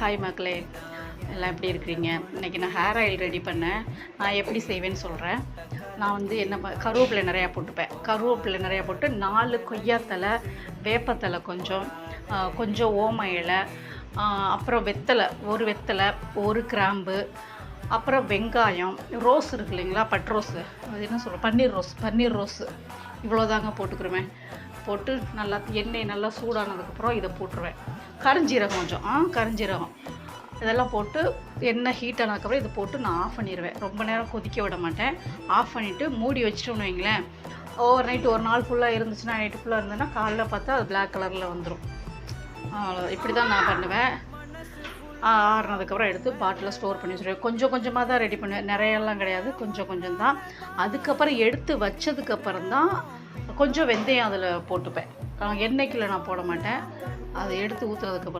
Hi மக்களே, எல்லாம் எப்படி இருக்கிறீங்க? இன்றைக்கி நான் ஹேர் ஆயில் ரெடி பண்ணேன். நான் எப்படி செய்வேன்னு சொல்கிறேன். நான் வந்து கருவேப்பிலை நிறையா போட்டுப்பேன். கருவேப்பிலை நிறையா போட்டு 4 கொய்யாத்தலை, வேப்பத்தலை கொஞ்சம், கொஞ்சம் ஓம இலை, அப்புறம் வெத்தலை, ஒரு வெத்தலை, ஒரு கிராம்பு, அப்புறம் வெங்காயம், ரோஸ் இருக்கு இல்லைங்களா, பட் ரோஸு, அது என்ன சொல்கிறோம், பன்னீர் ரோஸு, இவ்வளோதாங்க போட்டுக்கிருவேன். போட்டு நல்லா எண்ணெய் நல்லா சூடானதுக்கப்புறம் இதை போட்டுருவேன். கரிஞ்சீரகம் கொஞ்சம், கரிஞ்சீரகம் இதெல்லாம் போட்டு எண்ணெய் ஹீட் ஆனதுக்கப்புறம் இதை போட்டு நான் ஆஃப் பண்ணிடுவேன். ரொம்ப நேரம் கொதிக்க விட மாட்டேன். ஆஃப் பண்ணிவிட்டு மூடி வச்சுட்டோன்னு வைங்களேன், ஓவர் நைட் ஒரு நாள் ஃபுல்லாக இருந்துச்சுன்னா, நைட்டு ஃபுல்லாக இருந்ததுன்னா காலைல பார்த்தா அது பிளாக் கலரில் வந்துடும். அவ்வளோ, இப்படி தான் நான் பண்ணுவேன். ஆறுனதுக்கப்புறம் எடுத்து பாட்டில் ஸ்டோர் பண்ணி வச்சுருவேன். கொஞ்சம் கொஞ்சமாக தான் ரெடி பண்ணுவேன், நிறையெல்லாம் கிடையாது, கொஞ்சம் கொஞ்சம் தான். அதுக்கப்புறம் எடுத்து வச்சதுக்கப்புறம் தான் கொஞ்சம் வெந்தயம் அதில் போட்டுப்பேன். எண்ணெய்க்குள்ள நான் போட மாட்டேன். அதை எடுத்து ஊற்றுறதுக்கப்புறம்